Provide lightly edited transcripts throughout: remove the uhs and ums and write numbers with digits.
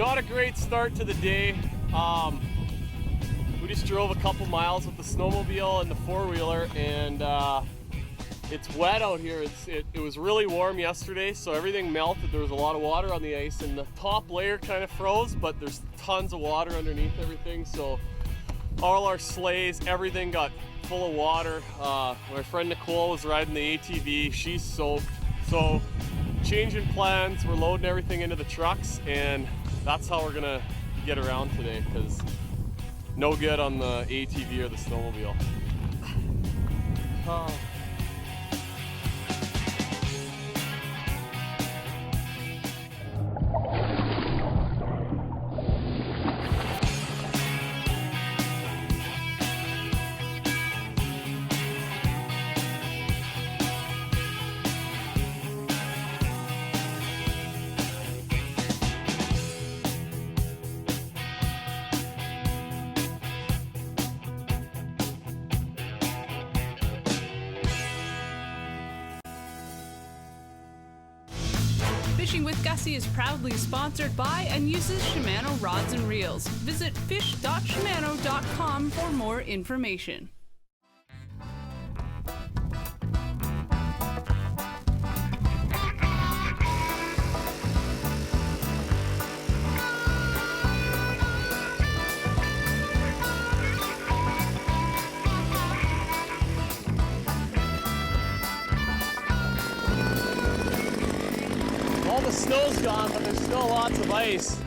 Not a great start to the day. We just drove a couple miles with the snowmobile and the four-wheeler, and it's wet out here. It was really warm yesterday, so everything melted. There was a lot of water on the ice, and the top layer kind of froze, but there's tons of water underneath everything, so all our sleighs, everything got full of water. My friend Nicole was riding the ATV. She's soaked. So changing plans, we're loading everything into the trucks, and that's how we're gonna get around today, because no good on the ATV or the snowmobile. Fishing with Gussy is proudly sponsored by and uses Shimano rods and reels. Visit fish.shimano.com for more information. All the snow's gone, but there's still lots of ice.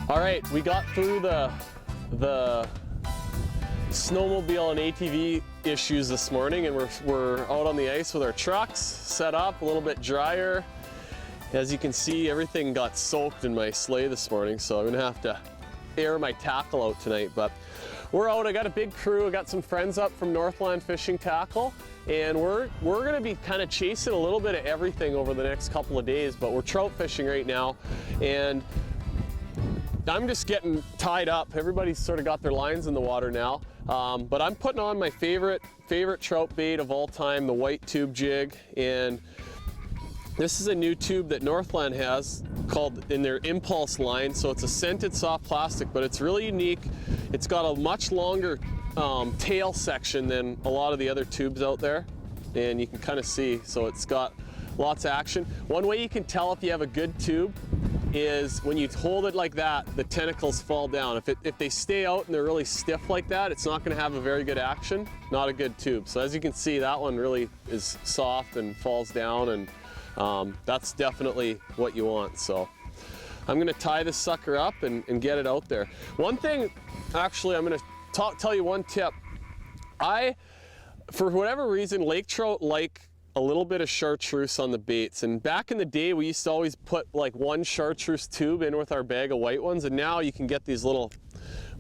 All right, we got through the snowmobile and ATV issues this morning, and we're out on the ice with our trucks set up, a little bit drier. As you can see, everything got soaked in my sleigh this morning, so I'm gonna have to air my tackle out tonight, but we're out. I got a big crew. I got some friends up from Northland Fishing Tackle, and we're gonna be kind of chasing a little bit of everything over the next couple of days, but we're trout fishing right now, and I'm just getting tied up. Everybody's sort of got their lines in the water now, but I'm putting on my favorite trout bait of all time, the white tube jig, and this is a new tube that Northland has called in their Impulse line. So it's a scented soft plastic, but it's really unique. It's got a much longer tail section than a lot of the other tubes out there. And you can kind of see, so it's got lots of action. One way you can tell if you have a good tube is when you hold it like that, the tentacles fall down. If they stay out and they're really stiff like that, it's not gonna have a very good action, not a good tube. So as you can see, that one really is soft and falls down, and that's definitely what you want. So I'm gonna tie this sucker up and get it out there. One thing, actually, I'm gonna tell you one tip. For whatever reason, lake trout like a little bit of chartreuse on the baits, and back in the day we used to always put like one chartreuse tube in with our bag of white ones, and now you can get these little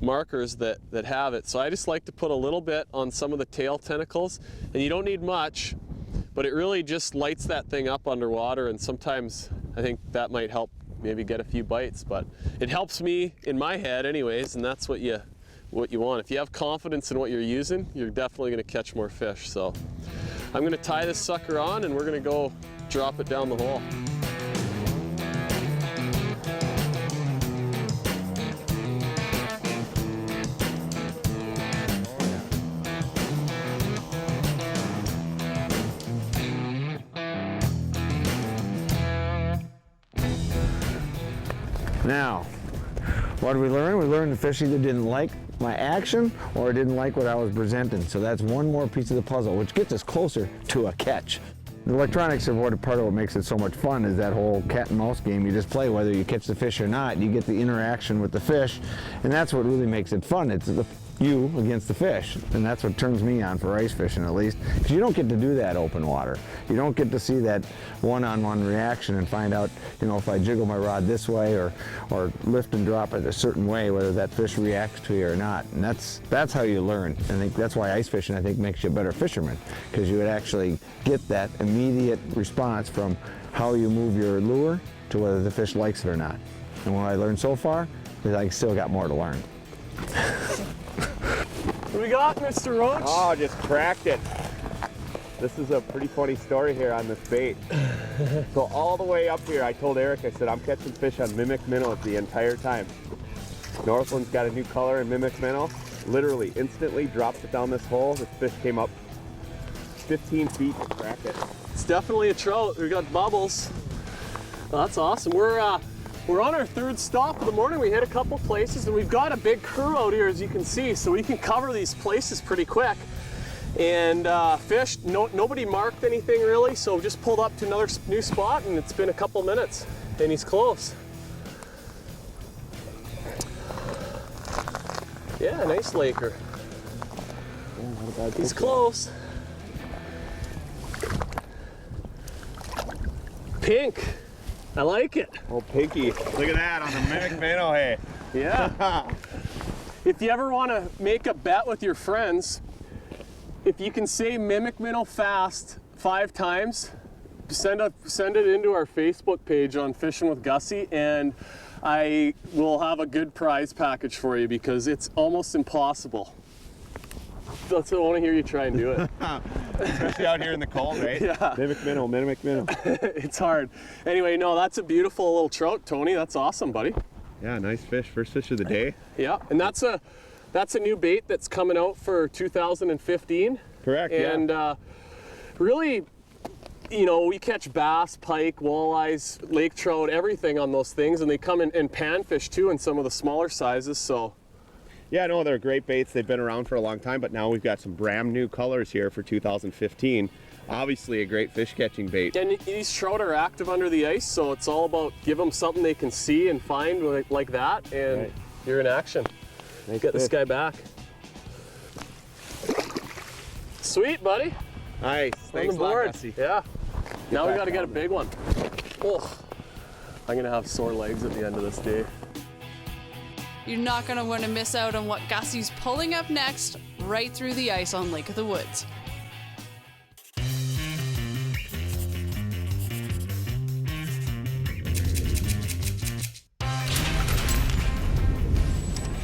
markers that have it. So I just like to put a little bit on some of the tail tentacles, and you don't need much, but it really just lights that thing up underwater, and sometimes I think that might help maybe get a few bites, but it helps me in my head anyways, and that's what you want. If you have confidence in what you're using, you're definitely gonna catch more fish. So I'm gonna tie this sucker on, and we're gonna go drop it down the hole. Now, what did we learn? We learned the fish either didn't like my action or didn't like what I was presenting. So that's one more piece of the puzzle, which gets us closer to a catch. The electronics are part of what makes it so much fun, is that whole cat and mouse game. You just play whether you catch the fish or not. You get the interaction with the fish, and that's what really makes it fun. It's you against the fish, and that's what turns me on for ice fishing, at least, because you don't get to do that open water. You don't get to see that one-on-one reaction and find out, you know, if I jiggle my rod this way or lift and drop it a certain way, whether that fish reacts to you or not. And that's how you learn. I think that's why ice fishing, I think, makes you a better fisherman, because you would actually get that immediate response from how you move your lure to whether the fish likes it or not. And what I learned so far is I still got more to learn. What do we got, Mr. Roach? Oh, just cracked it. This is a pretty funny story here on this bait. So all the way up here, I told Eric, I said, I'm catching fish on mimic minnows the entire time. Northland's got a new color in mimic minnow. Literally, instantly dropped it down this hole. This fish came up 15 feet and cracked it. It's definitely a trout. We got bubbles. Well, that's awesome. We're on our third stop of the morning. We hit a couple places, and we've got a big crew out here, as you can see, so we can cover these places pretty quick. And fish, nobody marked anything really, so just pulled up to another new spot, and it's been a couple minutes, and he's close. Yeah, nice Laker. He's close. Pink. I like it. Oh, pinky. Look at that on the mimic minnow, hey. Yeah. If you ever want to make a bet with your friends, if you can say mimic minnow fast 5 times, send it into our Facebook page on Fishing with Gussy, and I will have a good prize package for you because it's almost impossible. That's what I want to hear you try and do it. Especially out here in the cold, right? Yeah. Mimic minnow, mimic minnow. It's hard. Anyway, no, that's a beautiful little trout, Tony. That's awesome, buddy. Yeah, nice fish. First fish of the day. Yeah, and that's a new bait that's coming out for 2015. Correct, and really, you know, we catch bass, pike, walleyes, lake trout, everything on those things, and they come in panfish too in some of the smaller sizes, so. Yeah, no, they're great baits. They've been around for a long time, but now we've got some brand new colors here for 2015. Obviously a great fish catching bait. And these trout are active under the ice, so it's all about give them something they can see and find like that, and right. You're in action. Nice Get this fish. guy back. Sweet, buddy. Nice. Thanks On a the lot, board. Gussy. Yeah. Now we back got to get a on big one. Oh, I'm gonna have sore legs at the end of this day. You're not going to want to miss out on what Gussy's pulling up next, right through the ice on Lake of the Woods.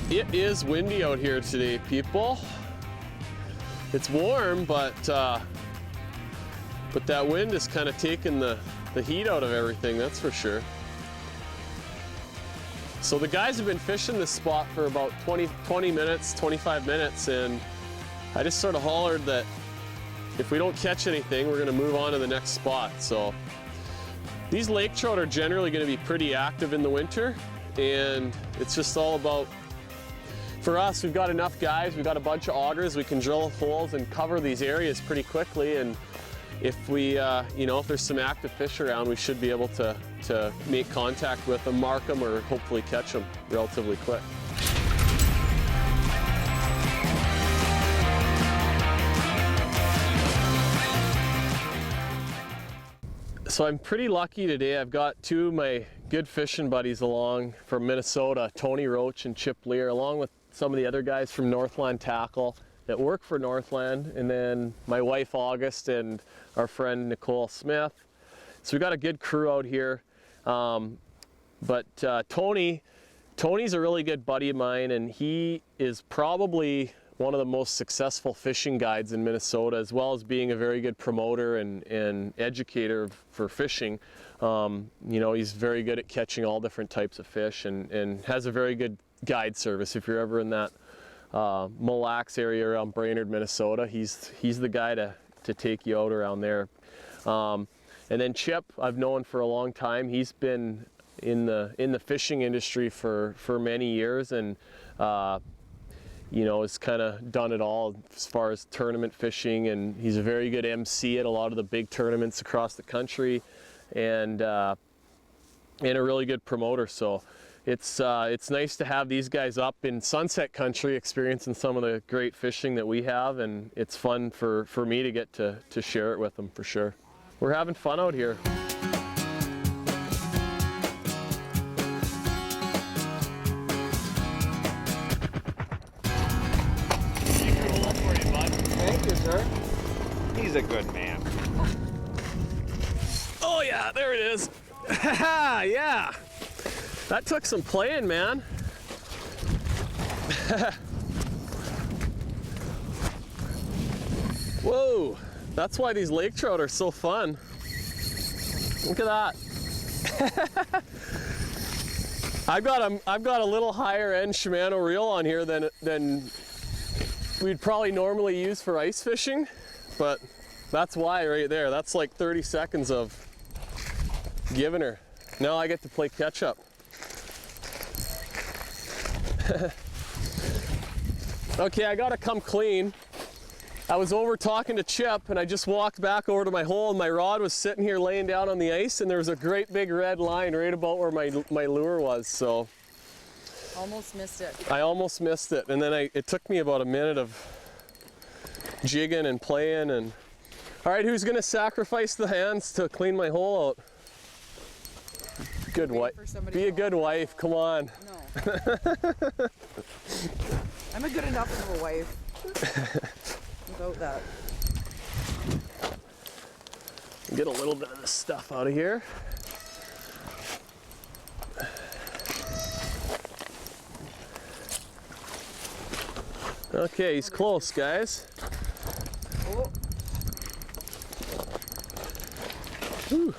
It is windy out here today, people. It's warm, but that wind is kind of taking the heat out of everything, that's for sure. So the guys have been fishing this spot for about 20 minutes, 25 minutes, and I just sort of hollered that if we don't catch anything, we're gonna move on to the next spot. So these lake trout are generally gonna be pretty active in the winter, and it's just all about, for us, we've got enough guys, we've got a bunch of augers, we can drill holes and cover these areas pretty quickly, and if we, you know, if there's some active fish around, we should be able to make contact with them, mark them, or hopefully catch them relatively quick. So I'm pretty lucky today. I've got 2 of my good fishing buddies along from Minnesota, Tony Roach and Chip Lear, along with some of the other guys from Northland Tackle that work for Northland, and then my wife August and our friend Nicole Smith. So we got a good crew out here. But Tony's a really good buddy of mine, and he is probably one of the most successful fishing guides in Minnesota, as well as being a very good promoter and educator for fishing. You know, he's very good at catching all different types of fish, and has a very good guide service. If you're ever in that Mille Lacs area around Brainerd, Minnesota, he's the guy to take you out around there. And then Chip, I've known for a long time. He's been in the fishing industry for many years, and you know, has kind of done it all as far as tournament fishing, and he's a very good MC at a lot of the big tournaments across the country, and a really good promoter. So it's nice to have these guys up in Sunset Country experiencing some of the great fishing that we have, and it's fun for me to get to share it with them for sure. We're having fun out here. Thank you, sir. He's a good man. Oh yeah, there it is. Yeah. That took some playing, man. Whoa, that's why these lake trout are so fun. Look at that. I've got a little higher end Shimano reel on here than we'd probably normally use for ice fishing, but that's why right there. That's like 30 seconds of giving her. Now I get to play catch up. Okay, I gotta come clean. I was over talking to Chip and I just walked back over to my hole and my rod was sitting here laying down on the ice and there was a great big red line right about where my lure was, so. Almost missed it. I almost missed it, and then it took me about a minute of jigging and playing and. All right, who's gonna sacrifice the hands to clean my hole out? Good wife. Be a good wife, come on. No. I'm a good enough of a wife. Without that. Get a little bit of this stuff out of here. Okay, he's close, guys. Oh. Whew.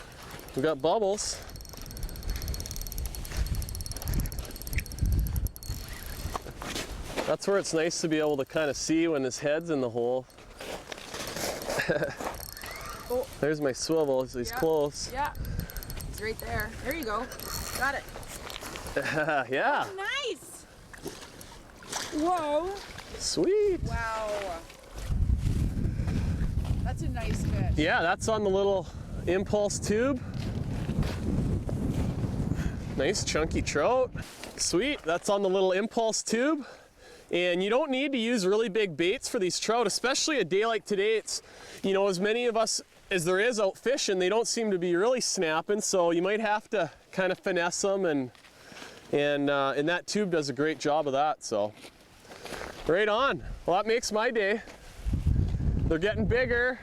We got bubbles. That's where it's nice to be able to kind of see when his head's in the hole. Oh. There's my swivel, so he's close. Yeah, he's right there. There you go. Got it. Yeah. Nice. Whoa. Sweet. Wow. That's a nice fish. Yeah, that's on the little impulse tube. Nice chunky trout. Sweet, that's on the little impulse tube. And you don't need to use really big baits for these trout, especially a day like today. It's, you know, as many of us as there is out fishing, they don't seem to be really snapping, so you might have to kind of finesse them, and that tube does a great job of that, so. Right on. Well, that makes my day. They're getting bigger,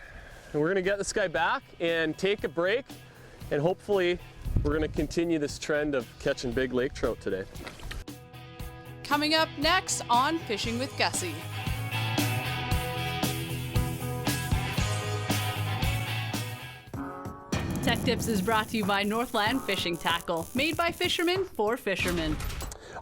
and we're gonna get this guy back and take a break, and hopefully we're gonna continue this trend of catching big lake trout today. Coming up next on Fishing with Gussy. Tech Tips is brought to you by Northland Fishing Tackle, made by fishermen for fishermen.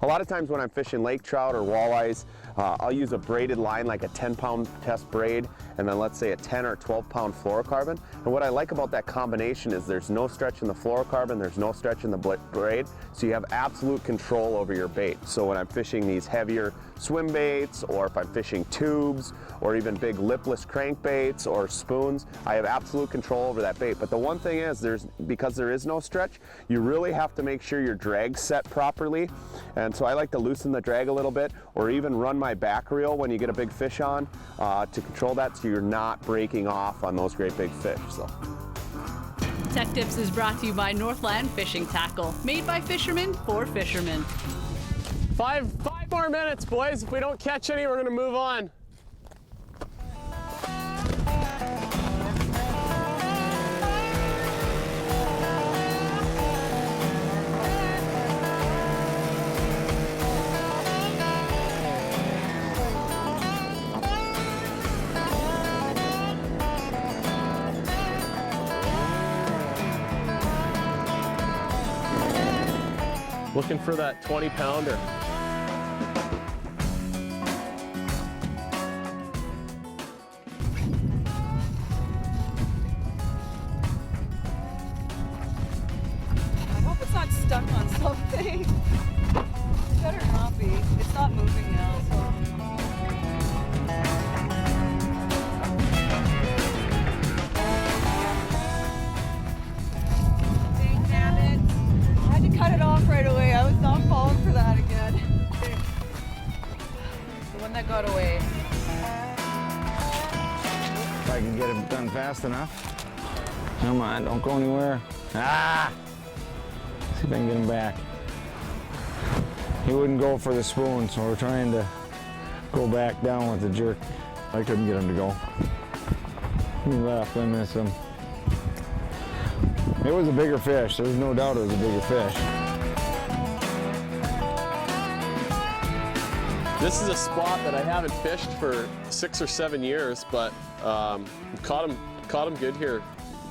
A lot of times when I'm fishing lake trout or walleyes, I'll use a braided line, like a 10-pound test braid, and then let's say a 10 or 12-pound fluorocarbon. And what I like about that combination is there's no stretch in the fluorocarbon, there's no stretch in the braid, so you have absolute control over your bait. So when I'm fishing these heavier swim baits, or if I'm fishing tubes, or even big lipless crankbaits or spoons, I have absolute control over that bait. But the one thing is, because there is no stretch, you really have to make sure your drag's set properly. And so I like to loosen the drag a little bit, or even run my back reel when you get a big fish on to control that, so you're not breaking off on those great big fish. So. Tech Tips is brought to you by Northland Fishing Tackle, made by fishermen for fishermen. Five more minutes, boys. If we don't catch any, we're gonna move on. Looking for that 20-pounder. I hope it's not stuck on something. It better not be. It's not moving now, so. Dang nabbit. I had to cut it off right away. I was not falling for that again. The one that got away. If I can get it done fast enough. Come on, don't go anywhere. Ah! See if I can get him back. He wouldn't go for the spoon, so we're trying to go back down with the jerk. I couldn't get him to go. He left, I missed him. It was a bigger fish. There's no doubt it was a bigger fish. This is a spot that I haven't fished for 6 or 7 years, but caught him good here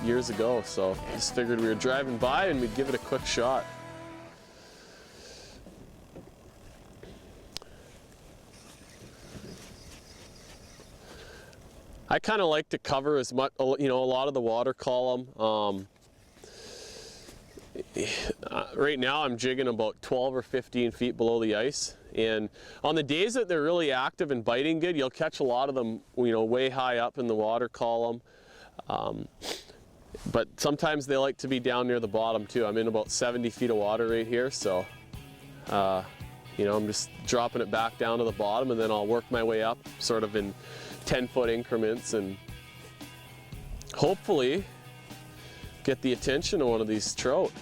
years ago, so just figured we were driving by and we'd give it a quick shot. I kind of like to cover as much, you know, a lot of the water column. Right now I'm jigging about 12 or 15 feet below the ice, and on the days that they're really active and biting good, you'll catch a lot of them, you know, way high up in the water column. But sometimes they like to be down near the bottom too. I'm in about 70 feet of water right here, so you know, I'm just dropping it back down to the bottom, and then I'll work my way up sort of in 10-foot increments and hopefully get the attention of one of these trout.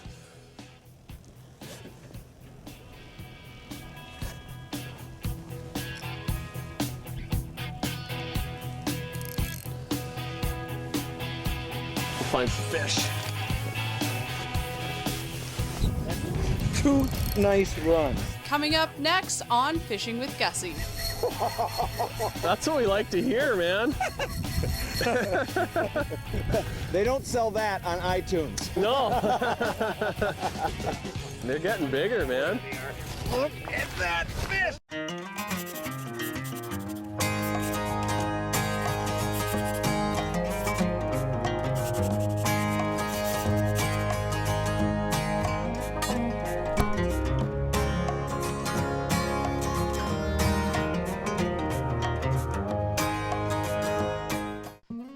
Find some fish. 2 nice runs. Coming up next on Fishing with Gussy. That's what we like to hear, man. They don't sell that on iTunes. No. They're getting bigger, man. Look at that fish!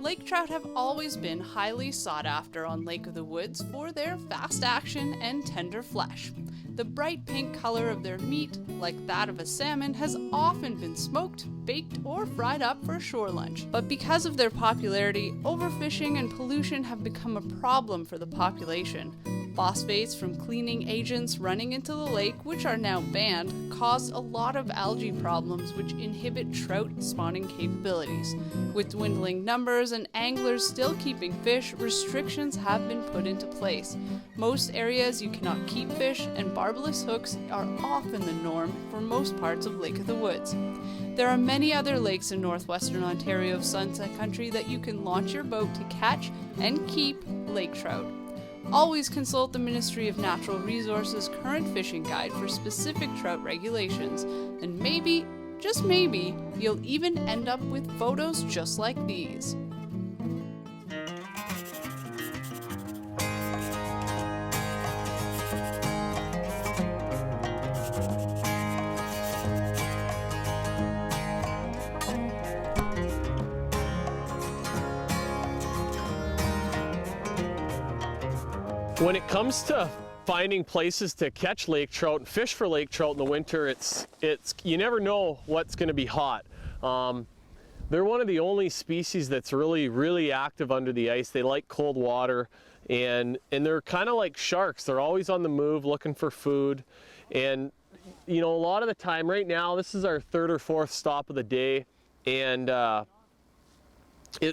Lake trout have always been highly sought after on Lake of the Woods for their fast action and tender flesh. The bright pink color of their meat, like that of a salmon, has often been smoked, baked, or fried up for shore lunch. But because of their popularity, overfishing and pollution have become a problem for the population. Phosphates from cleaning agents running into the lake, which are now banned, cause a lot of algae problems which inhibit trout spawning capabilities. With dwindling numbers and anglers still keeping fish, restrictions have been put into place. Most areas you cannot keep fish, and barbless hooks are often the norm for most parts of Lake of the Woods. There are many other lakes in Northwestern Ontario Sunset Country that you can launch your boat to catch and keep lake trout. Always consult the Ministry of Natural Resources' current fishing guide for specific trout regulations, and maybe, just maybe, you'll even end up with photos just like these. When it comes to finding places to catch lake trout and fish for lake trout in the winter, it's you never know what's going to be hot. They're one of the only species that's really active under the ice. They like cold water, and they're kind of like sharks. They're always on the move looking for food. And you know, a lot of the time right now, this is our 3rd or 4th stop of the day, and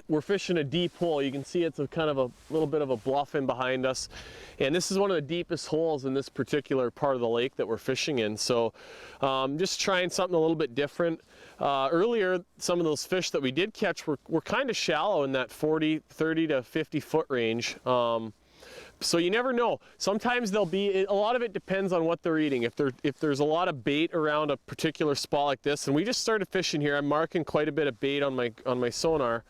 we're fishing a deep hole. You can see it's a kind of a little bit of a bluff in behind us, and this is one of the deepest holes in this particular part of the lake that we're fishing in. So just trying something a little bit different. Earlier, some of those fish that we did catch were kind of shallow in that 30 to 50 foot range. So you never know. Sometimes there'll be, a lot of it depends on what they're eating. If there's a lot of bait around a particular spot like this, and we just started fishing here, I'm marking quite a bit of bait on my sonar.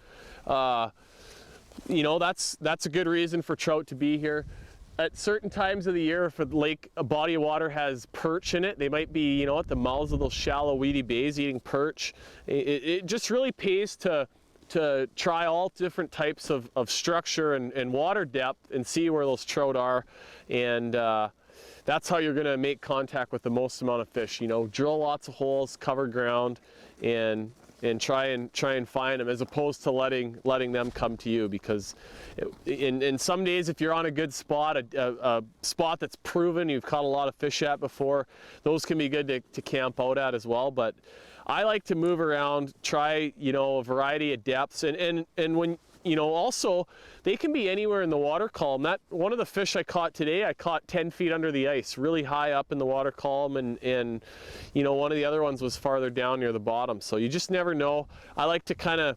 You know, that's a good reason for trout to be here. At certain times of the year, if a body of water has perch in it, they might be, you know, at the mouths of those shallow weedy bays eating perch. It just really pays to try all different types of structure and water depth and see where those trout are, and that's how you're going to make contact with the most amount of fish. You know, drill lots of holes, cover ground, and try and find them, as opposed to letting them come to you. Because in some days, if you're on a good spot, a spot that's proven you've caught a lot of fish at before, those can be good to camp out at as well. But I like to move around, try, you know, a variety of depths, and when you know, also they can be anywhere in the water column. That one of the fish I caught today, I caught 10 feet under the ice, really high up in the water column, and you know, one of the other ones was farther down near the bottom. So you just never know. I like to kind of,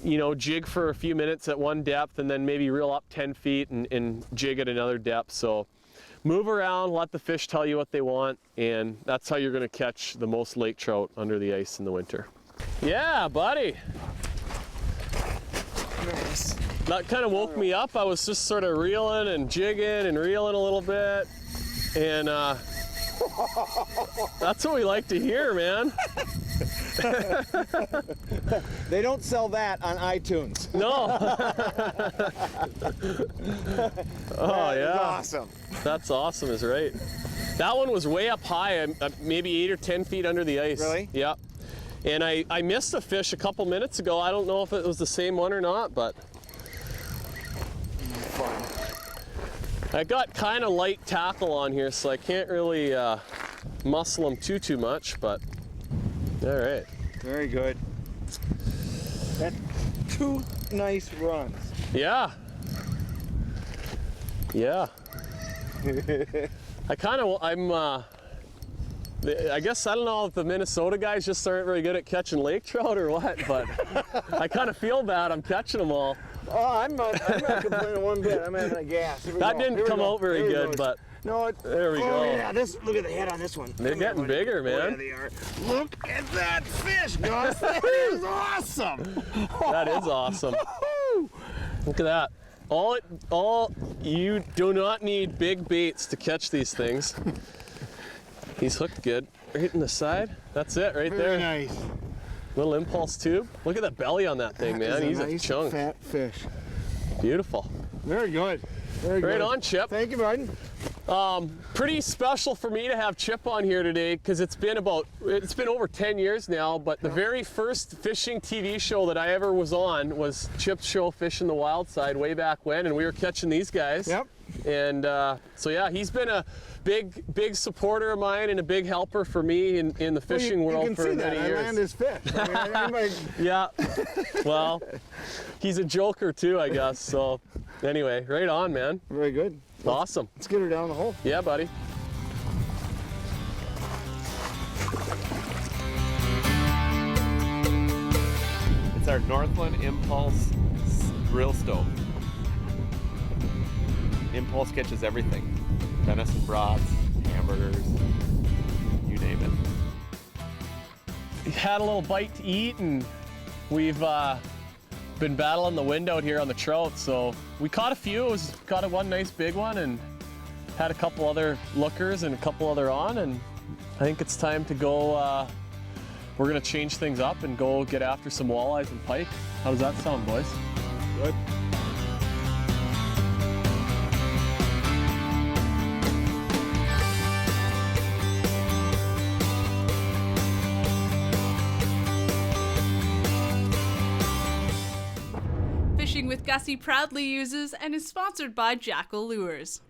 you know, jig for a few minutes at one depth and then maybe reel up 10 feet and jig at another depth. So move around, let the fish tell you what they want, and that's how you're going to catch the most lake trout under the ice in the winter. Yeah, buddy. Nice. That kind of woke me up. I was just sort of reeling and jigging and reeling a little bit, and that's what we like to hear, man. They don't sell that on iTunes. No. Oh, That is yeah. awesome. That's awesome is right. That one was way up high, maybe 8 or 10 feet under the ice. Really? Yeah. And I missed a fish a couple minutes ago. I don't know if it was the same one or not, but I got kind of light tackle on here, so I can't really muscle them too much, but all right. Very good. That's 2 nice runs. Yeah. Yeah. I guess, I don't know if the Minnesota guys just aren't very good at catching lake trout or what, but I kind of feel bad. I'm catching them all. Oh, I'm not complaining one bit. I'm having a gas. That didn't come out very good, but no, there we go. Yeah, look at the head on this one. They're getting bigger, man. Oh, yeah, they are. Look at that fish, Gus. That is awesome. That is awesome. Look at that. You do not need big baits to catch these things. He's hooked good. Right in the side. That's it right Very there. nice. Little impulse tube. Look at the belly on that thing, man. He's nice a chunk. fat fish. Beautiful. Very good. Very good. Right on, Chip. Thank you, bud. Pretty special for me to have Chip on here today because it's been over 10 years now, but the very first fishing TV show that I ever was on was Chip's show Fish in the Wild Side way back when, and we were catching these guys. Yep. And so yeah, he's been a big supporter of mine and a big helper for me in the fishing world for many years. I land his fish. I mean, Yeah. Well, he's a joker too, I guess. So anyway, right on, man. very good. Awesome. Let's get her down the hole. Yeah, buddy. It's our Northland Impulse grill stove. Impulse catches everything. Venison brats, hamburgers, you name it. We had a little bite to eat, and we've been battling the wind out here on the trout, so we caught a few. Caught one nice big one and had a couple other lookers and a couple other on, and I think it's time to go. We're gonna change things up and go get after some walleyes and pike. How does that sound, boys? Good. Fishing with Gussy proudly uses and is sponsored by Jackal Lures.